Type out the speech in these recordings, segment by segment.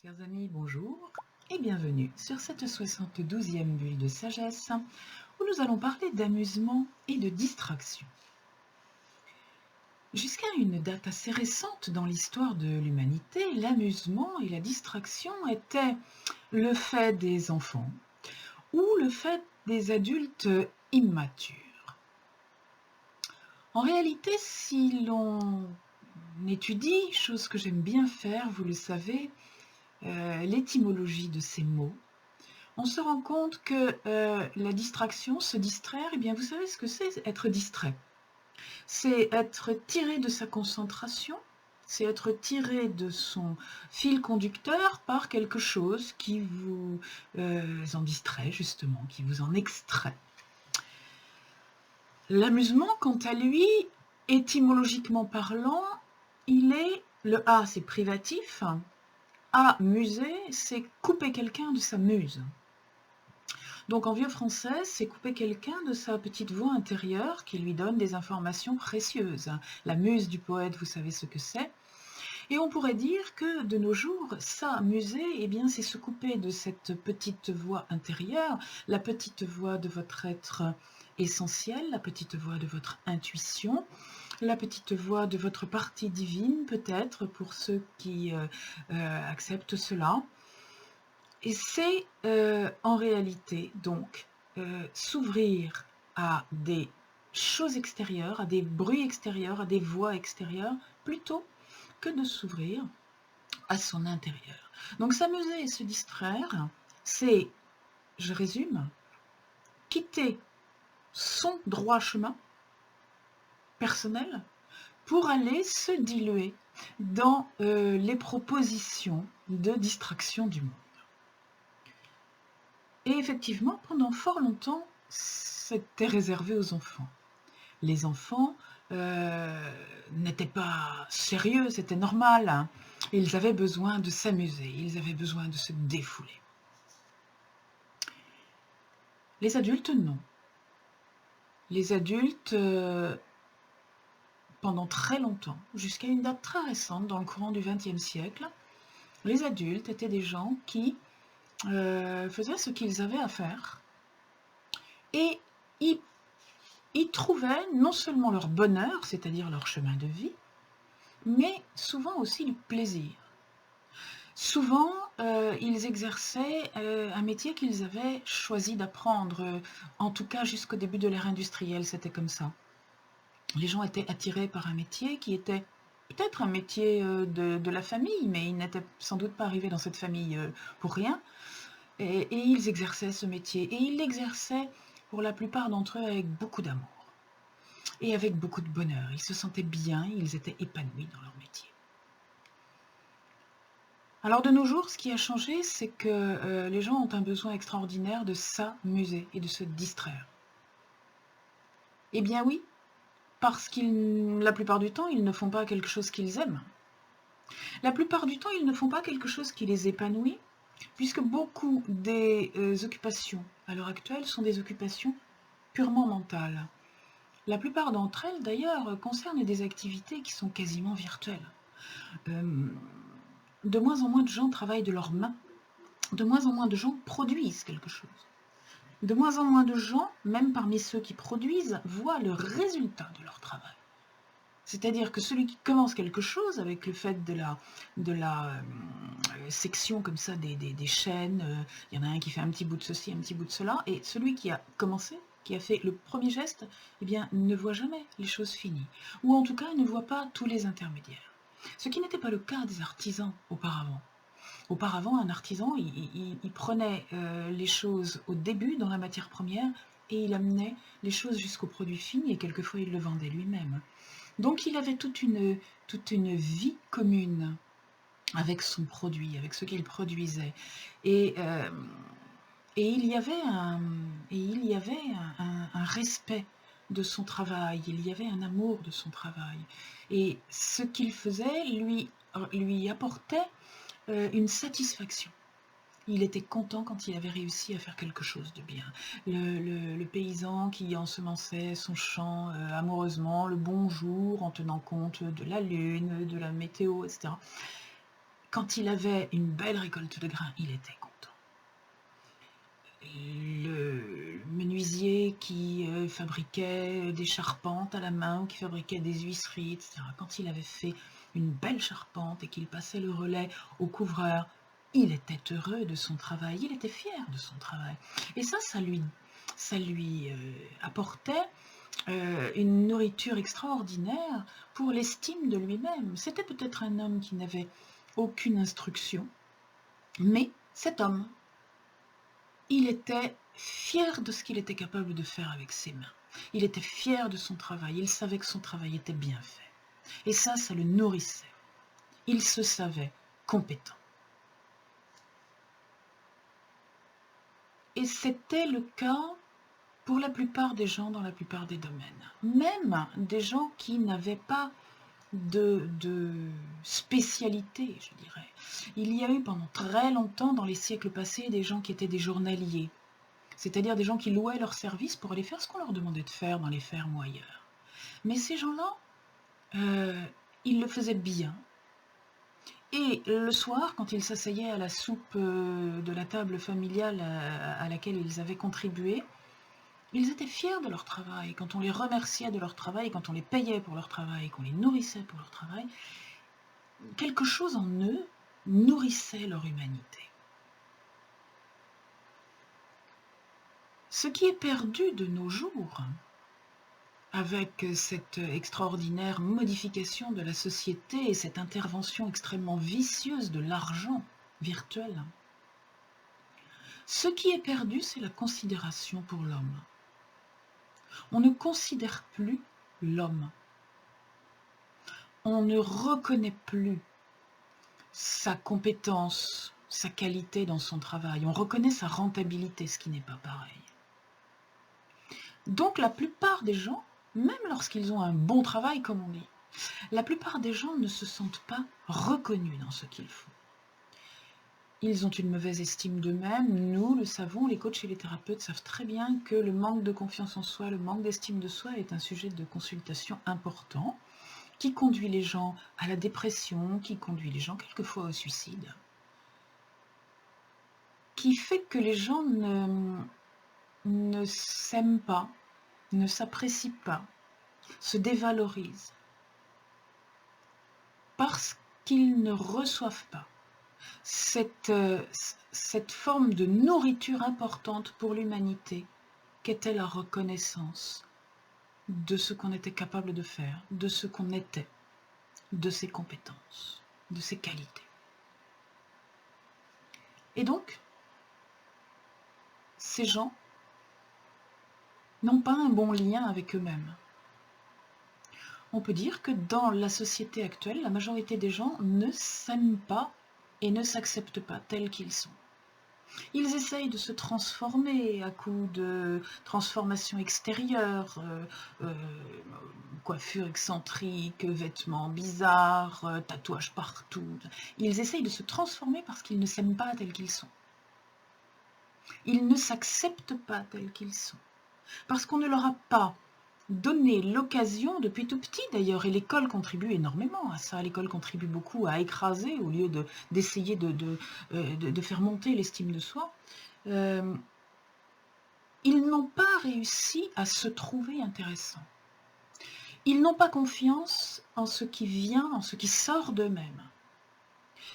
Chers amis, bonjour et bienvenue sur cette 72e bulle de sagesse où nous allons parler d'amusement et de distraction. Jusqu'à une date assez récente dans l'histoire de l'humanité, l'amusement et la distraction étaient le fait des enfants ou le fait des adultes immatures. En réalité, si l'on étudie, chose que j'aime bien faire, vous le savez, l'étymologie de ces mots, on se rend compte que la distraction, se distraire, eh bien vous savez ce que c'est être distrait. C'est être tiré de sa concentration, c'est être tiré de son fil conducteur par quelque chose qui vous en distrait justement, qui vous en extrait. L'amusement, quant à lui, étymologiquement parlant, il est, le A c'est privatif, amuser c'est couper quelqu'un de sa muse. Donc en vieux français, c'est couper quelqu'un de sa petite voix intérieure qui lui donne des informations précieuses. La muse du poète, vous savez ce que c'est. Et on pourrait dire que de nos jours, s'amuser, eh bien, c'est se couper de cette petite voix intérieure, la petite voix de votre être essentiel, la petite voix de votre intuition, la petite voix de votre partie divine, peut-être, pour ceux qui acceptent cela. Et c'est en réalité donc s'ouvrir à des choses extérieures, à des bruits extérieurs, à des voix extérieures, plutôt que de s'ouvrir à son intérieur. Donc s'amuser et se distraire, c'est, je résume, quitter son droit chemin personnel pour aller se diluer dans les propositions de distraction du monde. Et effectivement, pendant fort longtemps, c'était réservé aux enfants. Les enfants n'étaient pas sérieux, c'était normal, hein. Ils avaient besoin de s'amuser, ils avaient besoin de se défouler. Les adultes, non. Les adultes, pendant très longtemps, jusqu'à une date très récente, dans le courant du XXe siècle, les adultes étaient des gens qui faisaient ce qu'ils avaient à faire et ils trouvaient non seulement leur bonheur, c'est-à-dire leur chemin de vie, mais souvent aussi le plaisir. Souvent, ils exerçaient un métier qu'ils avaient choisi d'apprendre, en tout cas jusqu'au début de l'ère industrielle, c'était comme ça. Les gens étaient attirés par un métier qui était peut-être un métier de la famille, mais ils n'étaient sans doute pas arrivés dans cette famille pour rien, et ils exerçaient ce métier, et ils l'exerçaient pour la plupart d'entre eux avec beaucoup d'amour, et avec beaucoup de bonheur. Ils se sentaient bien, ils étaient épanouis dans leur métier. Alors de nos jours, ce qui a changé, c'est que les gens ont un besoin extraordinaire de s'amuser et de se distraire. Eh bien oui, parce qu'ils, la plupart du temps, ils ne font pas quelque chose qu'ils aiment. La plupart du temps, ils ne font pas quelque chose qui les épanouit, puisque beaucoup des occupations à l'heure actuelle sont des occupations purement mentales. La plupart d'entre elles, d'ailleurs, concernent des activités qui sont quasiment virtuelles. De moins en moins de gens travaillent de leurs mains. De moins en moins de gens produisent quelque chose. De moins en moins de gens, même parmi ceux qui produisent, voient le résultat de leur travail. C'est-à-dire que celui qui commence quelque chose avec le fait de la section comme ça des chaînes, il y en a un qui fait un petit bout de ceci, un petit bout de cela, et celui qui a commencé, qui a fait le premier geste, eh bien, ne voit jamais les choses finies. Ou en tout cas, ne voit pas tous les intermédiaires. Ce qui n'était pas le cas des artisans auparavant. Auparavant, un artisan, il prenait les choses au début dans la matière première et il amenait les choses jusqu'au produit fini et quelquefois il le vendait lui-même. Donc il avait toute une vie commune avec son produit, avec ce qu'il produisait. Et, euh, et il y avait un respect de son travail, il y avait un amour de son travail. Et ce qu'il faisait lui apportait une satisfaction. Il était content quand il avait réussi à faire quelque chose de bien. Le paysan qui ensemençait son champ amoureusement, le bon jour, en tenant compte de la lune, de la météo, etc. Quand il avait une belle récolte de grains, il était content. Le menuisier qui fabriquait des charpentes à la main ou qui fabriquait des huisseries, etc. Quand il avait fait une belle charpente et qu'il passait le relais au couvreur, il était heureux de son travail, il était fier de son travail. Et ça lui apportait une nourriture extraordinaire pour l'estime de lui-même. C'était peut-être un homme qui n'avait aucune instruction, mais cet homme, il était fier de ce qu'il était capable de faire avec ses mains. Il était fier de son travail, il savait que son travail était bien fait. Et ça le nourrissait. Il se savait compétent. Et c'était le cas pour la plupart des gens dans la plupart des domaines. Même des gens qui n'avaient pas de spécialité, je dirais. Il y a eu pendant très longtemps, dans les siècles passés, des gens qui étaient des journaliers, c'est-à-dire des gens qui louaient leurs services pour aller faire ce qu'on leur demandait de faire dans les fermes ou ailleurs. Mais ces gens-là, ils le faisaient bien. Et le soir, quand ils s'asseyaient à la soupe de la table familiale à laquelle ils avaient contribué, ils étaient fiers de leur travail. Quand on les remerciait de leur travail, quand on les payait pour leur travail, qu'on les nourrissait pour leur travail, quelque chose en eux nourrissait leur humanité. Ce qui est perdu de nos jours, avec cette extraordinaire modification de la société et cette intervention extrêmement vicieuse de l'argent virtuel, ce qui est perdu, c'est la considération pour l'homme. On ne considère plus l'homme. On ne reconnaît plus sa compétence, sa qualité dans son travail. On reconnaît sa rentabilité, ce qui n'est pas pareil. Donc la plupart des gens, même lorsqu'ils ont un bon travail, comme on dit, la plupart des gens ne se sentent pas reconnus dans ce qu'ils font. Ils ont une mauvaise estime d'eux-mêmes. Nous le savons, les coachs et les thérapeutes savent très bien que le manque de confiance en soi, le manque d'estime de soi est un sujet de consultation important qui conduit les gens à la dépression, qui conduit les gens quelquefois au suicide, qui fait que les gens ne s'aiment pas, ne s'apprécient pas, se dévalorisent, parce qu'ils ne reçoivent pas cette forme de nourriture importante pour l'humanité qu'était la reconnaissance de ce qu'on était capable de faire, de ce qu'on était, de ses compétences, de ses qualités. Et donc, ces gens n'ont pas un bon lien avec eux-mêmes. On peut dire que dans la société actuelle, la majorité des gens ne s'aiment pas et ne s'acceptent pas tels qu'ils sont. Ils essayent de se transformer à coup de transformation extérieure, coiffure excentrique, vêtements bizarres, tatouages partout. Ils essayent de se transformer parce qu'ils ne s'aiment pas tels qu'ils sont. Ils ne s'acceptent pas tels qu'ils sont. Parce qu'on ne leur a pas donné l'occasion, depuis tout petit d'ailleurs, et l'école contribue énormément à ça, l'école contribue beaucoup à écraser au lieu d'essayer de faire monter l'estime de soi. Ils n'ont pas réussi à se trouver intéressants. Ils n'ont pas confiance en ce qui vient, en ce qui sort d'eux-mêmes.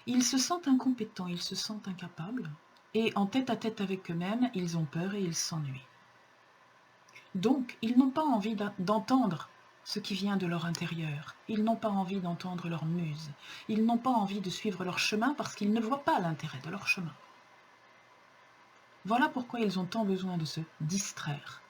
Ils se sentent incompétents, ils se sentent incapables, et en tête-à-tête avec eux-mêmes, ils ont peur et ils s'ennuient. Donc, ils n'ont pas envie d'entendre ce qui vient de leur intérieur. Ils n'ont pas envie d'entendre leur muse. Ils n'ont pas envie de suivre leur chemin parce qu'ils ne voient pas l'intérêt de leur chemin. Voilà pourquoi ils ont tant besoin de se distraire,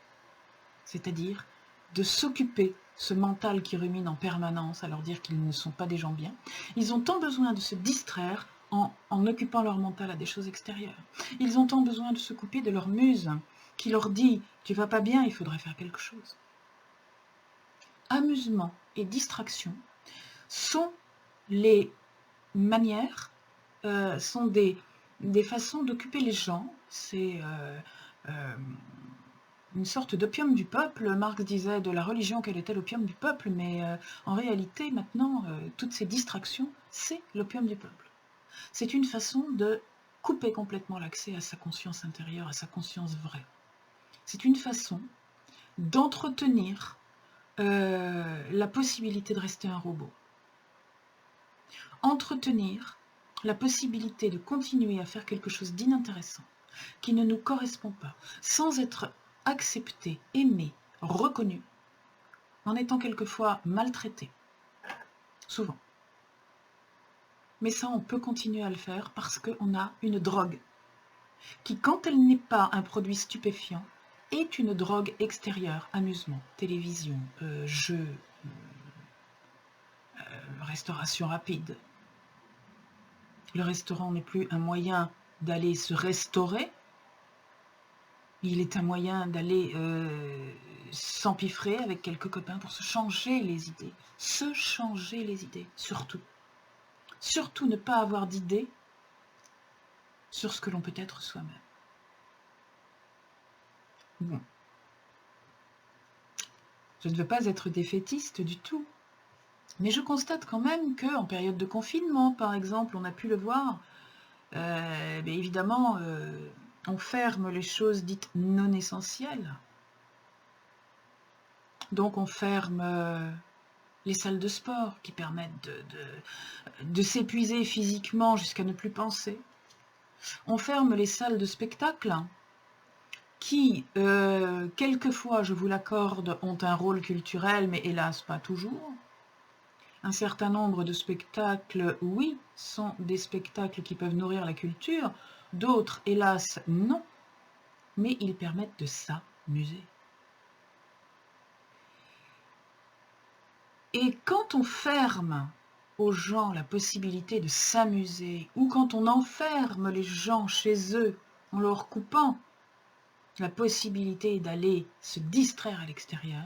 c'est-à-dire de s'occuper, ce mental qui rumine en permanence à leur dire qu'ils ne sont pas des gens bien. Ils ont tant besoin de se distraire en occupant leur mental à des choses extérieures. Ils ont tant besoin de se couper de leur muse qui leur dit « tu vas pas bien, il faudrait faire quelque chose ». Amusement et distraction sont les manières, sont des façons d'occuper les gens. C'est une sorte d'opium du peuple. Marx disait de la religion qu'elle était l'opium du peuple, mais en réalité, maintenant, toutes ces distractions, c'est l'opium du peuple. C'est une façon de couper complètement l'accès à sa conscience intérieure, à sa conscience vraie. C'est une façon d'entretenir la possibilité de rester un robot. Entretenir la possibilité de continuer à faire quelque chose d'inintéressant, qui ne nous correspond pas, sans être accepté, aimé, reconnu, en étant quelquefois maltraité, souvent. Mais ça, on peut continuer à le faire parce qu'on a une drogue qui, quand elle n'est pas un produit stupéfiant, est une drogue extérieure, amusement, télévision, jeux, restauration rapide. Le restaurant n'est plus un moyen d'aller se restaurer, il est un moyen d'aller s'empiffrer avec quelques copains pour se changer les idées. Se changer les idées, surtout. Surtout ne pas avoir d'idées sur ce que l'on peut être soi-même. Bon. Je ne veux pas être défaitiste du tout. Mais je constate quand même qu'en période de confinement, par exemple, on a pu le voir, évidemment, on ferme les choses dites non essentielles. Donc on ferme les salles de sport qui permettent de s'épuiser physiquement jusqu'à ne plus penser. On ferme les salles de spectacle qui, quelquefois, je vous l'accorde, ont un rôle culturel, mais hélas pas toujours. Un certain nombre de spectacles, oui, sont des spectacles qui peuvent nourrir la culture, d'autres, hélas, non, mais ils permettent de s'amuser. Et quand on ferme aux gens la possibilité de s'amuser, ou quand on enferme les gens chez eux en leur coupant la possibilité d'aller se distraire à l'extérieur,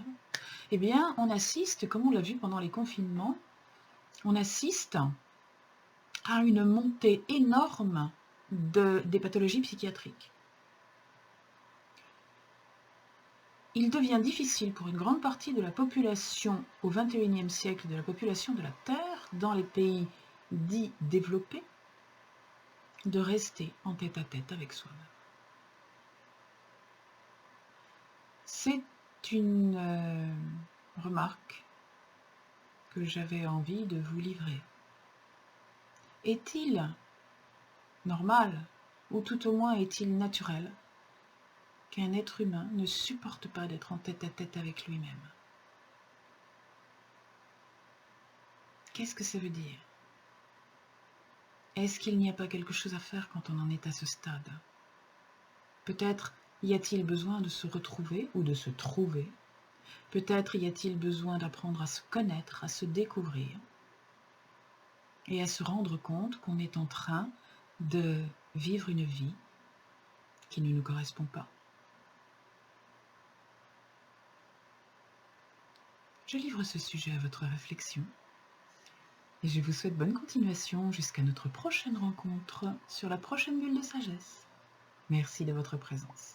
eh bien, on assiste, comme on l'a vu pendant les confinements, on assiste à une montée énorme des pathologies psychiatriques. Il devient difficile pour une grande partie de la population au XXIe siècle, de la population de la Terre, dans les pays dits développés, de rester en tête-à-tête avec soi-même. C'est une remarque que j'avais envie de vous livrer. Est-il normal, ou tout au moins est-il naturel, qu'un être humain ne supporte pas d'être en tête-à-tête avec lui-même? Qu'est-ce que ça veut dire? Est-ce qu'il n'y a pas quelque chose à faire quand on en est à ce stade? Peut-être y a-t-il besoin de se retrouver ou de se trouver. Peut-être y a-t-il besoin d'apprendre à se connaître, à se découvrir et à se rendre compte qu'on est en train de vivre une vie qui ne nous correspond pas. Je livre ce sujet à votre réflexion et je vous souhaite bonne continuation jusqu'à notre prochaine rencontre sur la prochaine bulle de sagesse. Merci de votre présence.